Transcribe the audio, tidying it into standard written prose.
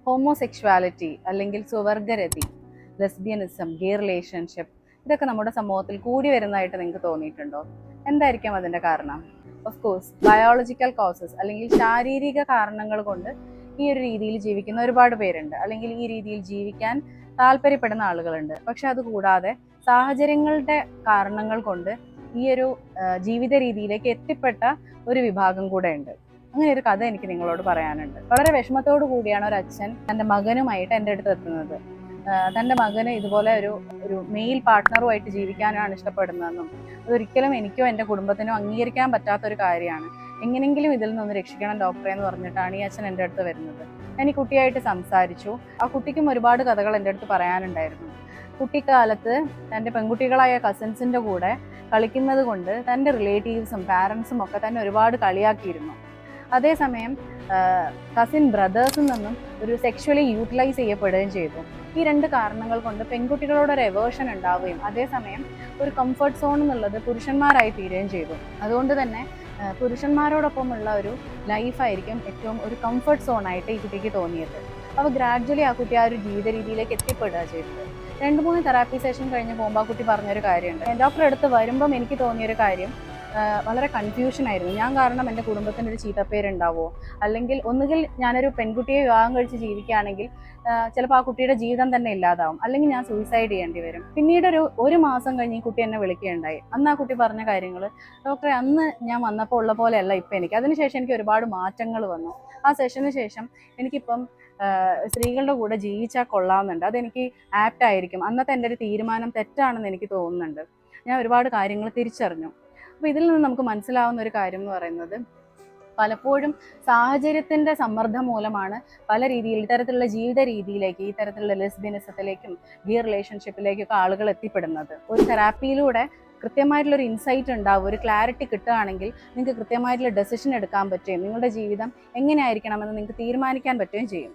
Homosexuality അല്ലെങ്കിൽ സ്വവർഗരതി, lesbianism, ഗേ relationship, ഇതൊക്കെ നമ്മുടെ സമൂഹത്തിൽ കൂടി വരുന്നതായിട്ട് നിങ്ങൾക്ക് തോന്നിയിട്ടുണ്ടോ? എന്തായിരിക്കും അതിൻ്റെ കാരണം? ഓഫ് കോഴ്സ് ബയോളജിക്കൽ കോസസ് അല്ലെങ്കിൽ ശാരീരിക കാരണങ്ങൾ കൊണ്ട് ഈ ഒരു രീതിയിൽ ജീവിക്കുന്ന ഒരുപാട് പേരുണ്ട്, അല്ലെങ്കിൽ ഈ രീതിയിൽ ജീവിക്കാൻ താല്പര്യപ്പെടുന്ന ആളുകളുണ്ട്. പക്ഷെ അതുകൂടാതെ സാഹചര്യങ്ങളുടെ കാരണങ്ങൾ കൊണ്ട് ഈ ഒരു ജീവിത രീതിയിലേക്ക് എത്തിപ്പെട്ട ഒരു വിഭാഗം കൂടെ ഉണ്ട്. അങ്ങനെ ഒരു കഥ എനിക്ക് നിങ്ങളോട് പറയാനുണ്ട്. വളരെ വിഷമത്തോടു കൂടിയാണ് ഒരു അച്ഛൻ തൻ്റെ മകനുമായിട്ട് എൻ്റെ അടുത്ത് എത്തുന്നത്. തൻ്റെ മകന് ഇതുപോലെ ഒരു മെയിൽ പാർട്ട്ണറുമായിട്ട് ജീവിക്കാനാണ് ഇഷ്ടപ്പെടുന്നതെന്നും അതൊരിക്കലും എനിക്കോ എൻ്റെ കുടുംബത്തിനോ അംഗീകരിക്കാൻ പറ്റാത്തൊരു കാര്യമാണ്, എങ്ങനെയെങ്കിലും ഇതിൽ നിന്ന് രക്ഷിക്കണം ഡോക്ടറെ എന്ന് പറഞ്ഞിട്ടാണ് ഈ അച്ഛൻ എൻ്റെ അടുത്ത് വരുന്നത്. ഞാൻ ഈ കുട്ടിയായിട്ട് സംസാരിച്ചു. ആ കുട്ടിക്കും ഒരുപാട് കഥകൾ എൻ്റെ അടുത്ത് പറയാനുണ്ടായിരുന്നു. കുട്ടിക്കാലത്ത് തൻ്റെ പെൺകുട്ടികളായ കസിൻസിൻ്റെ കൂടെ കളിക്കുന്നത് കൊണ്ട് തൻ്റെ റിലേറ്റീവ്സും പാരൻസും ഒക്കെ തന്നെ ഒരുപാട് കളിയാക്കിയിരുന്നു. അതേസമയം കസിൻ ബ്രദേഴ്സിൽ നിന്നും ഒരു സെക്ഷുവലി യൂട്ടിലൈസ് ചെയ്യപ്പെടുകയും ചെയ്തു. ഈ രണ്ട് കാരണങ്ങൾ കൊണ്ട് പെൺകുട്ടികളോട് ഒരു എവേർഷൻ ഉണ്ടാവുകയും അതേസമയം ഒരു കംഫർട്ട് സോൺ എന്നുള്ളത് പുരുഷന്മാരായി തീരുകയും ചെയ്തു. അതുകൊണ്ട് തന്നെ പുരുഷന്മാരോടൊപ്പമുള്ള ഒരു ലൈഫായിരിക്കും ഏറ്റവും ഒരു കംഫർട്ട് സോണായിട്ട് ഈ കുട്ടിക്ക് തോന്നിയത്. അപ്പോൾ ഗ്രാജ്വലി ആ കുട്ടി ആ ഒരു ജീവിത രീതിയിലേക്ക് എത്തിപ്പെടുക ചെയ്തത്. 2-3 തെറാപ്പി സെഷൻ കഴിഞ്ഞ് പോകുമ്പോൾ ആ കുട്ടി പറഞ്ഞൊരു കാര്യമുണ്ട്. ഡോക്ടറെ അടുത്ത് വരുമ്പം എനിക്ക് തോന്നിയൊരു കാര്യം, വളരെ കൺഫ്യൂഷനായിരുന്നു. ഞാൻ കാരണം എൻ്റെ കുടുംബത്തിന് ഒരു ചീത്തപ്പേരുണ്ടാവുമോ, അല്ലെങ്കിൽ ഒന്നുകിൽ ഞാനൊരു പെൺകുട്ടിയെ വിവാഹം കഴിച്ച് ജീവിക്കുകയാണെങ്കിൽ ചിലപ്പോൾ ആ കുട്ടിയുടെ ജീവിതം തന്നെ ഇല്ലാതാവും, അല്ലെങ്കിൽ ഞാൻ സൂയിസൈഡ് ചെയ്യേണ്ടി വരും. പിന്നീട് ഒരു മാസം കഴിഞ്ഞ് ഈ കുട്ടി എന്നെ വിളിക്കുകയുണ്ടായി. അന്ന് ആ കുട്ടി പറഞ്ഞ കാര്യങ്ങൾ, ഡോക്ടറെ അന്ന് ഞാൻ വന്നപ്പോൾ ഉള്ള പോലെയല്ല ഇപ്പം എനിക്ക്. അതിനുശേഷം എനിക്ക് ഒരുപാട് മാറ്റങ്ങൾ വന്നു. ആ സെഷന് ശേഷം എനിക്കിപ്പം സ്ത്രീകളുടെ കൂടെ ജീവിച്ചാൽ കൊള്ളാമെന്നുണ്ട്, അതെനിക്ക് ആപ്റ്റ് ആയിരിക്കും. അന്നത്തെ എൻ്റെ ഒരു തീരുമാനം തെറ്റാണെന്ന് എനിക്ക് തോന്നുന്നുണ്ട്. ഞാൻ ഒരുപാട് കാര്യങ്ങൾ തിരിച്ചറിഞ്ഞു. അപ്പോൾ ഇതിൽ നിന്ന് നമുക്ക് മനസ്സിലാവുന്ന ഒരു കാര്യം എന്ന് പറയുന്നത്, പലപ്പോഴും സാഹചര്യത്തിൻ്റെ സമ്മർദ്ദം മൂലമാണ് പല രീതിയിൽ ഇത്തരത്തിലുള്ള ജീവിത രീതിയിലേക്ക്, ഈ തരത്തിലുള്ള ലെസ്ബിയനിസത്തിലേക്കും ഗേ റിലേഷൻഷിപ്പിലേക്കൊക്കെ ആളുകൾ എത്തിപ്പെടുന്നത്. ഒരു തെറാപ്പിയിലൂടെ കൃത്യമായിട്ടുള്ളൊരു ഇൻസൈറ്റ് ഉണ്ടാവും, ഒരു ക്ലാരിറ്റി കിട്ടുകയാണെങ്കിൽ നിങ്ങൾക്ക് കൃത്യമായിട്ടുള്ള ഡെസിഷൻ എടുക്കാൻ പറ്റുകയും നിങ്ങളുടെ ജീവിതം എങ്ങനെയായിരിക്കണമെന്ന് നിങ്ങൾക്ക് തീരുമാനിക്കാൻ പറ്റുകയും ചെയ്യും.